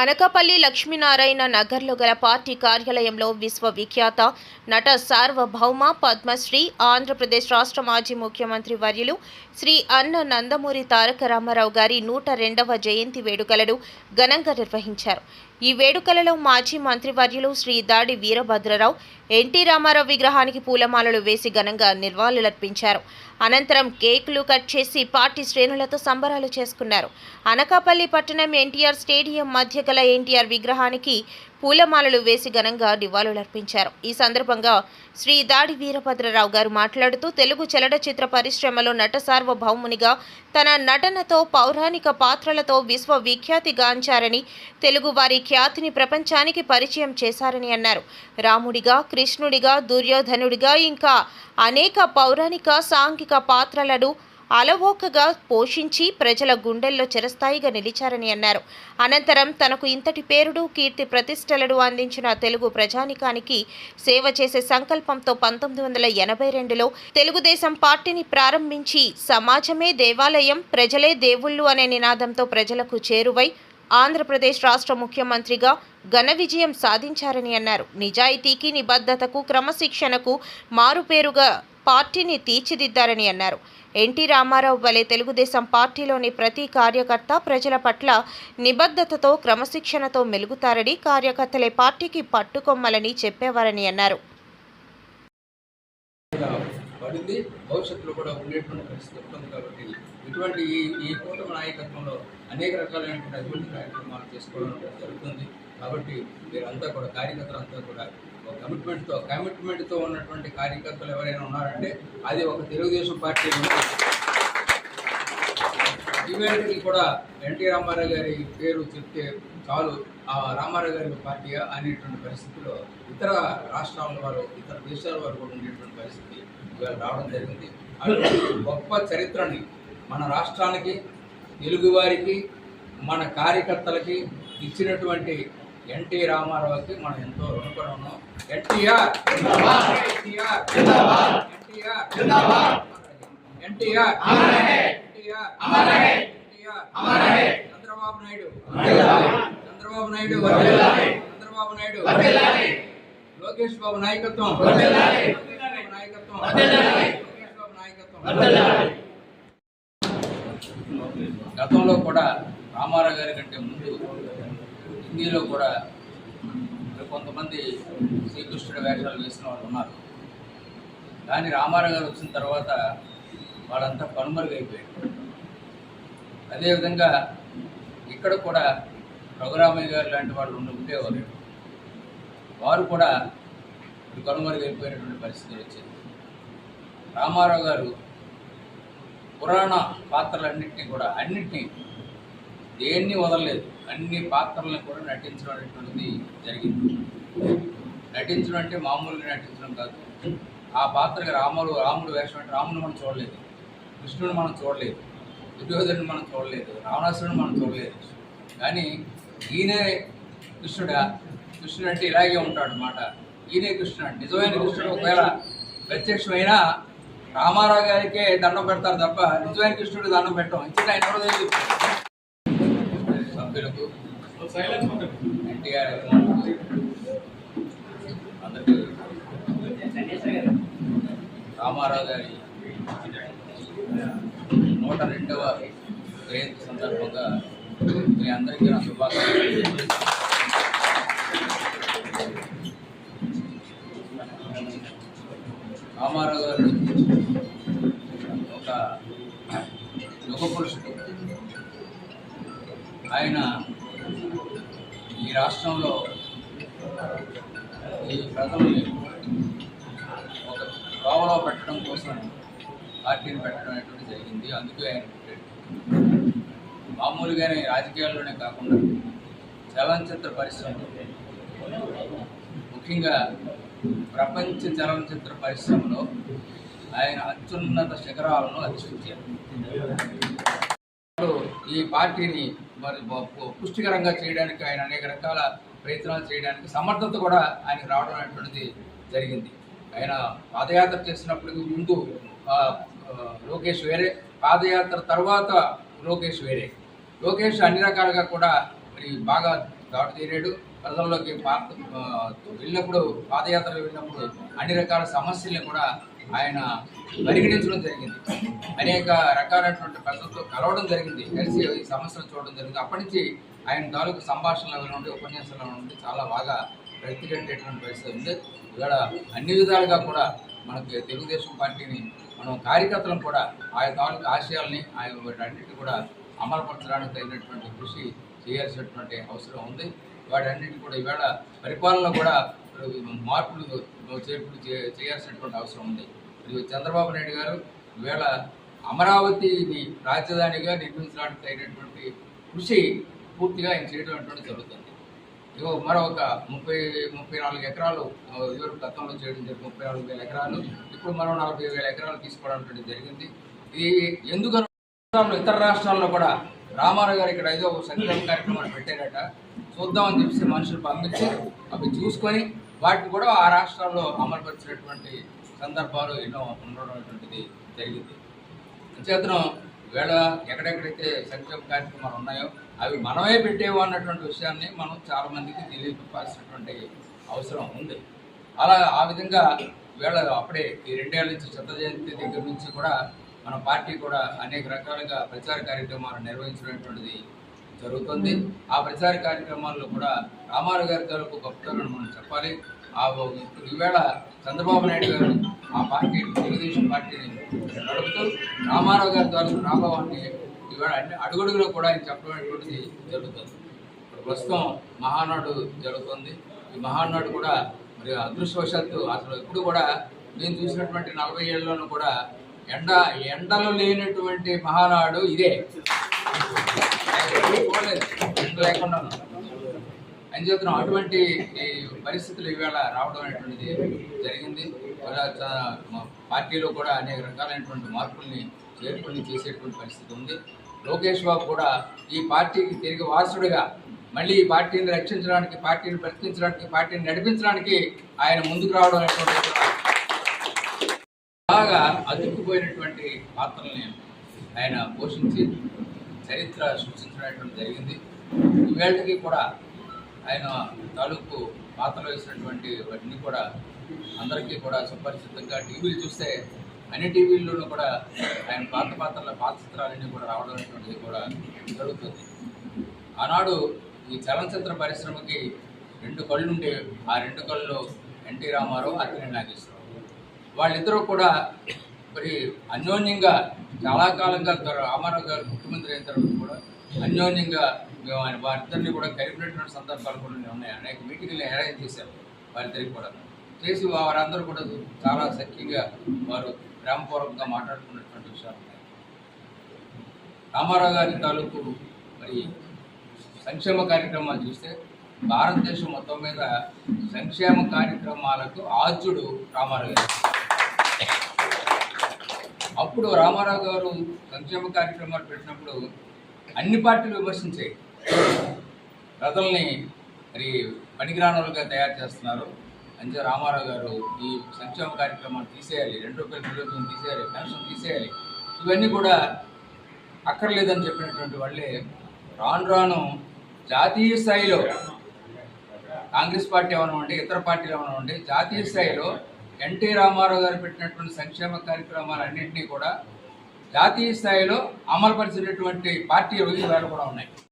అనకాపల్లి లక్ష్మీనారాయణ నగర్లో గల పార్టీ కార్యాలయంలో విశ్వవిఖ్యాత నట సార్వభౌమ పద్మశ్రీ ఆంధ్రప్రదేశ్ రాష్ట్ర మాజీ ముఖ్యమంత్రి వర్యులు శ్రీ అన్న నందమూరి తారక రామారావు గారి 102వ జయంతి వేడుకలను ఘనంగా నిర్వహించారు. ఈ వేడుకలలో మాజీ మంత్రివర్యులు శ్రీ దాడి వీరభద్రరావు ఎన్టీ రామారావు విగ్రహానికి పూలమాలలు వేసి ఘనంగా నివాళులర్పించారు. అనంతరం కేకులు కట్ చేసి పార్టీ శ్రేణులతో సంబరాలు చేసుకున్నారు. అనకాపల్లి పట్టణం ఎన్టీఆర్ స్టేడియం మధ్య గల ఎన్టీఆర్ విగ్రహానికి పూలమాలలు వేసి ఘనంగా నివాళులర్పించారు. ఈ సందర్భంగా శ్రీ దాడి వీరభద్రరావు గారు మాట్లాడుతూ తెలుగు చలనచిత్ర పరిశ్రమలో నట సార్వభౌమునిగా తన నటనతో పౌరాణిక పాత్రలతో విశ్వవిఖ్యాతి గాంచారని, తెలుగు వారి ఖ్యాతిని ప్రపంచానికి పరిచయం చేశారని అన్నారు. రాముడిగా, కృష్ణుడిగా, దుర్యోధనుడిగా ఇంకా అనేక పౌరాణిక సాంఘిక పాత్రలను అలవోకగా పోషించి ప్రజల గుండెల్లో చిరస్థాయిగా నిలిచారని అన్నారు. అనంతరం తనకు ఇంతటి పేరుడు, కీర్తి ప్రతిష్టలను అందించిన తెలుగు ప్రజానికానికి సేవ చేసే సంకల్పంతో 1982లో తెలుగుదేశం పార్టీని ప్రారంభించి సమాజమే దేవాలయం, ప్రజలే దేవుళ్ళు అనే నినాదంతో ప్రజలకు చేరువై ఆంధ్రప్రదేశ్ రాష్ట్ర ముఖ్యమంత్రిగా ఘన విజయం సాధించారని అన్నారు. నిజాయితీకి, నిబద్ధతకు, క్రమశిక్షణకు మారుపేరుగా పార్టీని తీర్చిదిద్దారని అన్నారు. ఎన్టీ రామారావు వలె తెలుగుదేశం పార్టీలోని ప్రతి కార్యకర్త ప్రజల పట్ల నిబద్ధతతో, క్రమశిక్షణతో మెలుగుతారని, కార్యకర్తలే పార్టీకి పట్టుకొమ్మలని చెప్పేవారని అన్నారు. భవిష్యత్తులో కూడా ఉండేటువంటి పరిస్థితి ఉంటుంది కాబట్టి ఇటువంటి ఈ కూటమి నాయకత్వంలో అనేక రకాలైనటువంటి అభివృద్ధి కార్యక్రమాలు చేసుకోవడం జరుగుతుంది. కాబట్టి మీరంతా కూడా కార్యకర్తలంతా కూడా కమిట్మెంట్తో ఉన్నటువంటి కార్యకర్తలు ఎవరైనా ఉన్నారంటే అది ఒక తెలుగుదేశం పార్టీ. ఈవెంట్కి కూడా ఎన్టీ రామారావు గారి పేరు చెప్తే చాలు ఆ రామారావు గారి పార్టీ అనేటువంటి పరిస్థితిలో ఇతర రాష్ట్రాల వారు, ఇతర దేశాల వారు కూడా ఉండేటువంటి పరిస్థితి ఇవాళ రావడం జరిగింది. అటువంటి గొప్ప చరిత్రని మన రాష్ట్రానికి, తెలుగువారికి, మన కార్యకర్తలకి ఇచ్చినటువంటి ఎన్టీ రామారావుకి మనం ఎంతో రుణపడి ఉన్నాం. ఎన్టీఆర్ చంద్రబాబు నాయుడు లోకేష్ బాబు నాయకత్వం. గతంలో కూడా రామారావు గారి కంటే ముందు హిందీలో కూడా కొంతమంది శ్రీకృష్ణుడి వేషాలు వేసిన వాళ్ళు ఉన్నారు. కానీ రామారావు గారు వచ్చిన తర్వాత వాళ్ళంతా కనుమరుగైపోయారు. అదేవిధంగా ఇక్కడ కూడా రఘురామయ్య గారు లాంటి వాళ్ళు ఉండేవారు. వారు కూడా కనుమరుగైపోయినటువంటి పరిస్థితులు వచ్చింది. రామారావు గారు పురాణ పాత్రలన్నింటినీ కూడా దేన్ని వదలలేదు. అన్ని పాత్రలను కూడా నటించడం అనేటువంటిది జరిగింది. నటించడం అంటే మామూలుగా నటించడం కాదు. ఆ పాత్రకి రాముడు వేషం అంటే రాముని మనం చూడలేదు, కృష్ణుని మనం చూడలేదు, దుర్యోధనుని మనం చూడలేదు, రావణాసురుని మనం చూడలేదు. కానీ ఈయనే కృష్ణుడు అంటే ఇలాగే ఉంటాడు అన్నమాట. ఈయనే కృష్ణుడు, నిజమైన కృష్ణుడు ఒకవేళ ప్రత్యక్షమైన రామారావు గారికే దండం పెడతారు తప్ప నిజమైన కృష్ణుడికి దండం పెట్టడం. ఇంత ఆయన ఎవరో తెలియదు. సభ్యులకు, ఎన్టీఆర్ అందరికీ రామారావు గారి 102వ జయంతి సందర్భంగా మీ అందరికీ నా శుభాకాంక్షలు. రామారావు గారు ఒక యుగ పురుషుడు. ఆయన ఈ రాష్ట్రంలో ఈ ప్రజల్ని ఒక కోవలో పెట్టడం కోసం పార్టీని పెట్టడం అనేటువంటి జరిగింది. అందుకే ఆయన పెట్టాడు. మామూలుగానే రాజకీయాల్లోనే కాకుండా చలనచిత్ర పరిశ్రమలో, ముఖ్యంగా ప్రపంచ చలనచిత్ర పరిశ్రమలో ఆయన అత్యున్నత శిఖరాలను అధిష్ఠించారు. ఈ పార్టీని మరి పుష్టికరంగా చేయడానికి ఆయన అనేక రకాల ప్రయత్నాలు చేయడానికి సమర్థత కూడా ఆయనకు రావడం అనేటువంటిది జరిగింది. ఆయన పాదయాత్ర చేసినప్పటికీ ముందు లోకేష్ వేరే, పాదయాత్ర తర్వాత లోకేష్ వేరే. లోకేష్ అన్ని రకాలుగా కూడా మరి బాగా దాటి తీరాడు. ప్రజల్లోకి వెళ్ళినప్పుడు, పాదయాత్రలు వెళ్ళినప్పుడు అన్ని రకాల సమస్యల్ని కూడా ఆయన పరిగణించడం జరిగింది. అనేక రకాలైనటువంటి ప్రజలతో కలవడం జరిగింది, కలిసి ఈ సమస్యలు చూడడం జరిగింది. అప్పటి నుంచి ఆయన తాలూకు సంభాషణల నుండి, ఉపన్యాసాల నుండి చాలా బాగా ప్రతిగట్టేటువంటి పరిస్థితి ఉంది. ఇవాళ అన్ని విధాలుగా కూడా మనకి తెలుగుదేశం పార్టీని మనం కార్యకర్తలను కూడా ఆయన తాలూకు ఆశయాల్ని, ఆయన వాటన్నిటిని కూడా అమలుపరచడానికి తగినటువంటి కృషి చేయాల్సినటువంటి అవసరం ఉంది. వాటన్నిటిని కూడా ఈవేళ పరిపాలనలో కూడా మార్పులు చేర్పులు చేయాల్సినటువంటి అవసరం ఉంది. చంద్రబాబు నాయుడు గారు ఈవేళ అమరావతిని రాజధానిగా నిర్మించడానికి తగినటువంటి కృషి పూర్తిగా ఆయన చేయడం అటువంటి జరుగుతుంది. ఇగో మరొక 34 ఎకరాలు ఇదివరకు గతంలో చేయడం జరిగింది. 34,000 ఎకరాలు, ఇప్పుడు మరో 40,000 ఎకరాలు తీసుకోవడం జరిగింది. ఇది ఎందుకు ఇతర రాష్ట్రాల్లో కూడా రామారావు గారు ఇక్కడ ఏదో సంక్షేమ కార్యక్రమాలు పెట్టారట, చూద్దామని చెప్పి మనుషులు పంపించి అవి చూసుకొని వాటిని కూడా ఆ రాష్ట్రాల్లో అమలుపరిచినటువంటి సందర్భాలు ఎన్నో ఉండడం జరిగింది. చేతనం వేళ ఎక్కడెక్కడైతే సంక్షేమ కార్యక్రమాలు ఉన్నాయో అవి మనమే పెట్టేవో అన్నటువంటి విషయాన్ని మనం చాలామందికి తెలియపరచాల్సినటువంటి అవసరం ఉంది. ఆ విధంగా వేళ అప్పుడే ఈ 2 ఏళ్ల నుంచి శత జయంతి దగ్గర నుంచి కూడా మన పార్టీ కూడా అనేక రకాలుగా ప్రచార కార్యక్రమాలు నిర్వహించినటువంటిది జరుగుతుంది. ఆ ప్రచార కార్యక్రమాల్లో కూడా రామారావు గారి తాలూకు గొప్పతనం మనం చెప్పాలి. ఈవేళ చంద్రబాబు నాయుడు గారు ఆ పార్టీ, తెలుగుదేశం పార్టీని నడుపుతూ రామారావు గారి తాలూకు రాఘవాన్ని ఈవేళ అన్ని అడుగడుగులో కూడా ఆయన చెప్పడం అనేటువంటిది జరుగుతుంది. ఇప్పుడు ప్రస్తుతం మహానాడు జరుగుతుంది. ఈ మహానాడు కూడా మరి అదృష్టవశాత్తు అసలు ఎప్పుడు కూడా నేను చూసినటువంటి 40 ఏళ్ళలోనూ కూడా ఎండలు లేనటువంటి మహానాడు ఇదే. ఎండ లేకుండా అని చెప్తున్నాం. అటువంటి పరిస్థితులు ఈవేళ రావడం అనేటువంటిది జరిగింది. పార్టీలో కూడా అనేక రకాలైనటువంటి మార్పుల్ని, చేర్పుల్ని చేసేటువంటి పరిస్థితి ఉంది. లోకేష్ బాబు కూడా ఈ పార్టీకి తిరిగి వారసుడిగా మళ్ళీ ఈ పార్టీని రక్షించడానికి, పార్టీని బ్రతికించడానికి, పార్టీని నడిపించడానికి ఆయన ముందుకు రావడం అనేటువంటి బాగా అతుక్కుపోయినటువంటి పాత్రల్ని ఆయన పోషించి చరిత్ర సృష్టించడం జరిగింది. ఈవేళకి కూడా ఆయన తాలూకు పాత్రలు వేసినటువంటి వాటిని కూడా అందరికీ కూడా సుపరిచితంగా టీవీలు చూస్తే అన్ని టీవీల్లోనూ కూడా ఆయన పాత చిత్రాలన్నీ కూడా రావడం అనేటువంటిది కూడా జరుగుతుంది. ఆనాడు ఈ చలనచిత్ర పరిశ్రమకి 2 కళ్ళు ఉంటే ఆ 2 కళ్ళు ఎన్టీ రామారావు, అక్కినేని నాగేశ్వరరావు. వాళ్ళిద్దరూ కూడా మరి అన్యోన్యంగా చాలా కాలంగా రామారావు గారు ముఖ్యమంత్రి అయిన తర్వాత కూడా అన్యోన్యంగా ఆయన వారిద్దరిని కూడా కలిపినటువంటి సందర్భాలు కూడా ఉన్నాయి. అనేక మీటింగ్లు అరేంజ్ చేశారు వారిద్దరికి కూడా చేసి వారందరూ కూడా చాలా సఖ్యంగా వారు ప్రేమపూర్వకంగా మాట్లాడుకున్నటువంటి విషయాలు ఉన్నాయి. రామారావు గారి తాలూకు మరి సంక్షేమ కార్యక్రమాలు చూస్తే భారతదేశం మొత్తం మీద సంక్షేమ కార్యక్రమాలకు ఆద్యుడు రామారావు గారు. అప్పుడు రామారావు గారు సంక్షేమ కార్యక్రమాలు పెట్టినప్పుడు అన్ని పార్టీలు విమర్శించాయి. ప్రజల్ని మరి పనికిరానులుగా తయారు చేస్తున్నారు అంతే రామారావు గారు ఈ సంక్షేమ కార్యక్రమాలు తీసేయాలి, 2 రూపాయల బిల్లు తీసేయాలి, పెన్షన్ తీసేయాలి, ఇవన్నీ కూడా అక్కర్లేదని చెప్పినటువంటి వాళ్ళే రాను జాతీయ స్థాయిలో కాంగ్రెస్ పార్టీ ఏమన్నా ఇతర పార్టీలు ఏమన్నా జాతీయ స్థాయిలో ఎన్టీ రామారావు గారు పెట్టినటువంటి సంక్షేమ కార్యక్రమాలన్నింటినీ కూడా జాతీయ స్థాయిలో అమలుపరిచినటువంటి పార్టీలు ఇవాళ కూడా ఉన్నాయి.